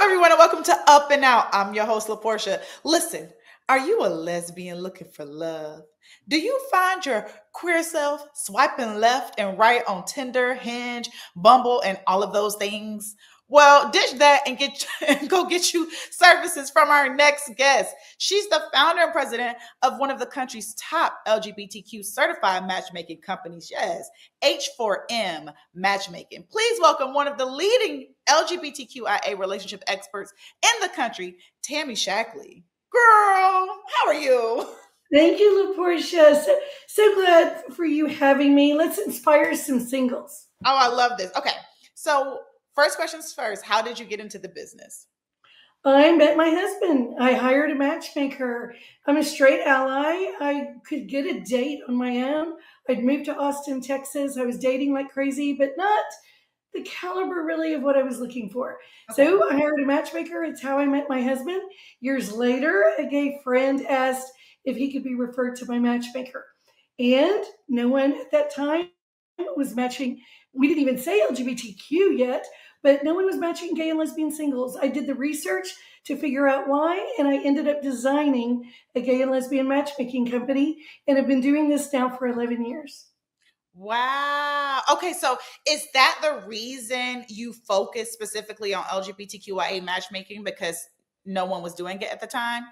everyone, and welcome to Up and Out. I'm your host, LaPortia. Listen, are you a lesbian looking for love? Do you find your queer self swiping left and right on Tinder, Hinge, Bumble, and all of those things? Well, ditch that and get and go get you services from our next guest. She's the founder and president of one of the country's top LGBTQ certified matchmaking companies. Yes, H4M Matchmaking. Please welcome one of the leading LGBTQIA relationship experts in the country, Tammy Shaklee. Girl, how are you? Thank you, LaPortia. So glad for you having me. Let's inspire some singles. Oh, I love this. Okay, so first questions first. How did you get into the business? I met my husband. I hired a matchmaker. I'm a straight ally. I could get a date on my own. I'd moved to Austin, Texas. I was dating like crazy, but not the caliber really of what I was looking for. Okay. So I hired a matchmaker. It's how I met my husband. Years later, a gay friend asked if he could be referred to my matchmaker. And no one at that time was matching. We didn't even say LGBTQ yet, but no one was matching gay and lesbian singles. I did the research to figure out why, and I ended up designing a gay and lesbian matchmaking company, and have been doing this now for 11 years. Wow. Okay, so is that the reason you focus specifically on LGBTQIA matchmaking because no one was doing it at the time?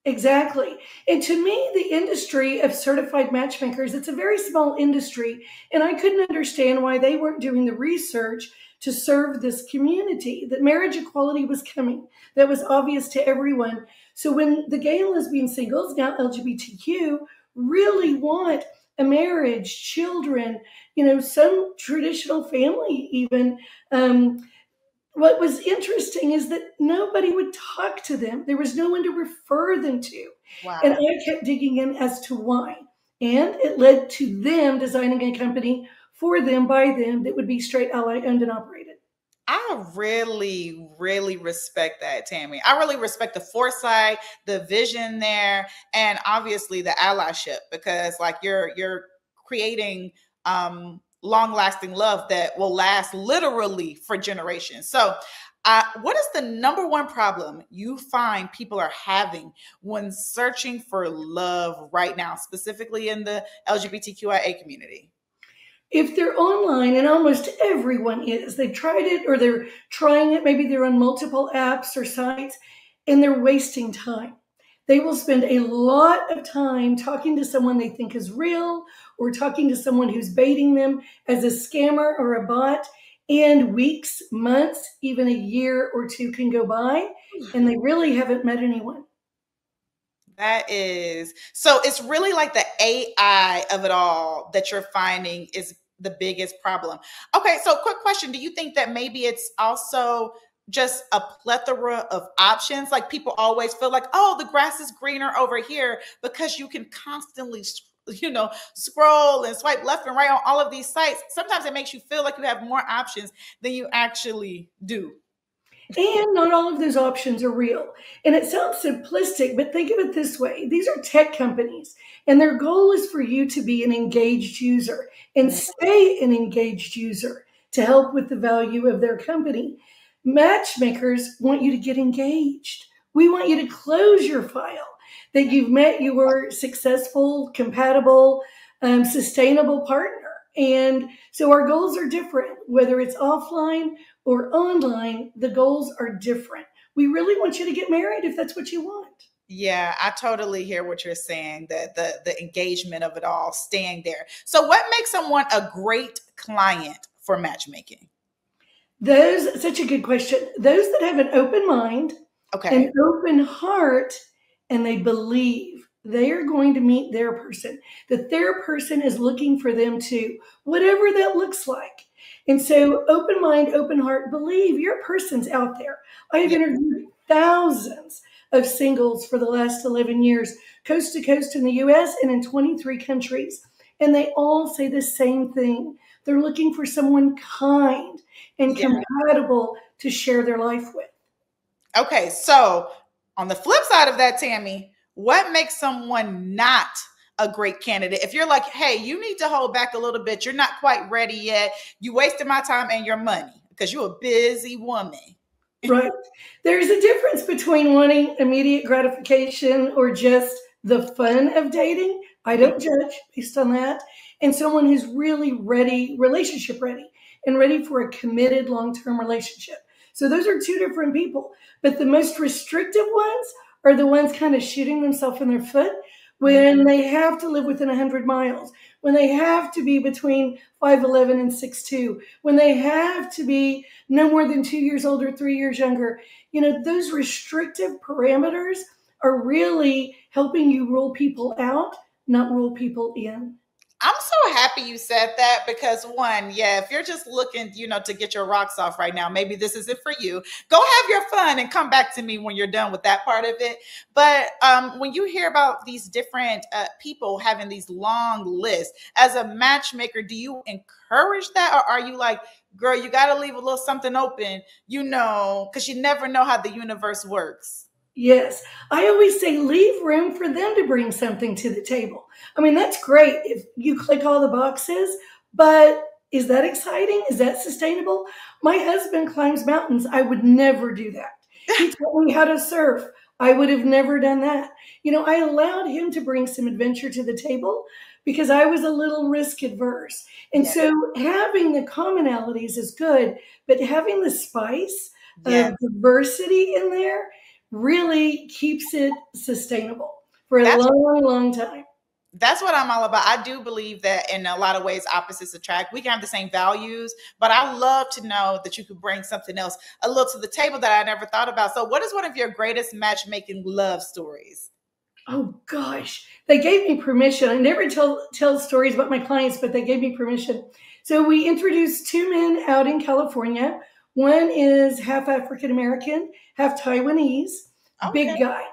Exactly. And to me, the industry of certified matchmakers, it's a very small industry. And I couldn't understand why they weren't doing the research to serve this community, that marriage equality was coming. That was obvious to everyone. So when the gay and lesbian singles, now LGBTQ, really want a marriage, children, some traditional family even, what was interesting is that nobody would talk to them. There was no one to refer them to. Wow. And I kept digging in as to why. And it led to them designing a company for them, by them, that would be straight ally owned and operated. I really, really respect that, Tammy. I really respect the foresight, the vision there, and obviously the allyship because like you're creating long-lasting love that will last literally for generations. So what is the number one problem you find people are having when searching for love right now, specifically in the LGBTQIA community? If they're online, and almost everyone is, they've tried it or they're trying it, maybe they're on multiple apps or sites, and they're wasting time. They will spend a lot of time talking to someone they think is real or talking to someone who's baiting them as a scammer or a bot. And weeks, months, even a year or two can go by, and they really haven't met anyone. That is so it's really like the AI of it all that you're finding is the biggest problem. Okay, so quick question. Do you think that maybe it's also just a plethora of options? Like people always feel like, oh, the grass is greener over here because you can constantly scroll and swipe left and right on all of these sites. Sometimes it makes you feel like you have more options than you actually do. And not all of those options are real. And it sounds simplistic, but think of it this way. These are tech companies, and their goal is for you to be an engaged user and stay an engaged user to help with the value of their company. Matchmakers want you to get engaged. We want you to close your file, that you've met your successful, compatible, sustainable partner. And so our goals are different, whether it's offline or online, the goals are different. We really want you to get married if that's what you want. Yeah, I totally hear what you're saying, the engagement of it all, staying there. So what makes someone a great client for matchmaking? Such a good question. Those that have an open mind, Okay. an open heart, and they believe they are going to meet their person, that their person is looking for them too, whatever that looks like. And so open mind, open heart, believe your person's out there. I have Yeah. interviewed thousands of singles for the last 11 years, coast to coast in the US and in 23 countries. And they all say the same thing. They're looking for someone kind and Yeah. compatible to share their life with. Okay, so on the flip side of that, Tammy, what makes someone not a great candidate? If you're like, hey, you need to hold back a little bit, you're not quite ready yet, you wasted my time and your money because you're a busy woman. Right. There's a difference between wanting immediate gratification or just the fun of dating. I Yeah. don't judge based on that. And someone who's really ready, relationship ready, and ready for a committed long term relationship. So those are two different people. But the most restrictive ones are the ones kind of shooting themselves in their foot Mhm. when they have to live within 100 miles, when they have to be between 5'11 and 6'2, when they have to be no more than 2 years older, 3 years younger. You know, those restrictive parameters are really helping you rule people out, not rule people in. I'm so happy you said that because one, yeah, if you're just looking, to get your rocks off right now, maybe this isn't for you. Go have your fun and come back to me when you're done with that part of it. But when you hear about these different people having these long lists, as a matchmaker, do you encourage that, or are you like, girl, you got to leave a little something open, because you never know how the universe works? Yes, I always say leave room for them to bring something to the table. I mean, that's great if you click all the boxes, but is that exciting? Is that sustainable? My husband climbs mountains. I would never do that. He taught me how to surf. I would have never done that. You know, I allowed him to bring some adventure to the table because I was a little risk adverse. And Yeah, so having the commonalities is good, but having the spice yeah. of diversity in there really keeps it sustainable for a That's long, long time. that's what I'm all about. I do believe that in a lot of ways, opposites attract. We can have the same values, but I love to know that you could bring something else a little to the table that I never thought about. So, what is one of your greatest matchmaking love stories? Oh gosh, they gave me permission. I never tell stories about my clients, but they gave me permission. So we introduced two men out in California. One is half African American, half Taiwanese, Okay. big guy,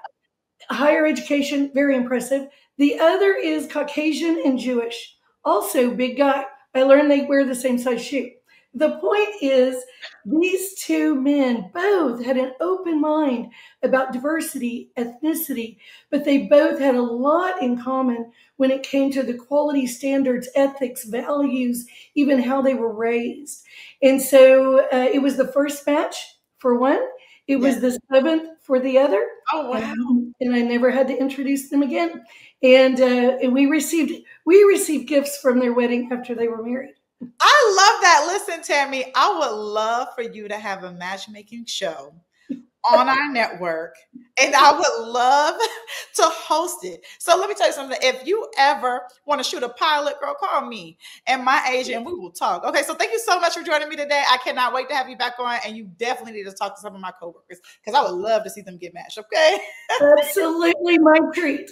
higher education, very impressive. The other is Caucasian and Jewish, also big guy. I learned they wear the same size shoe. The point is, these two men both had an open mind about diversity, ethnicity, but they both had a lot in common when it came to the quality standards, ethics, values, even how they were raised. And so it was the first match for one, it Yeah. was the seventh for the other, Oh wow. and I never had to introduce them again. And we received gifts from their wedding after they were married. I love that. Listen, Tammy, I would love for you to have a matchmaking show on our network, and I would love to host it. So let me tell you something. If you ever want to shoot a pilot, girl, call me and my agent, and we will talk. Okay, so thank you so much for joining me today. I cannot wait to have you back on, and you definitely need to talk to some of my coworkers because I would love to see them get matched. Okay. Absolutely my treat.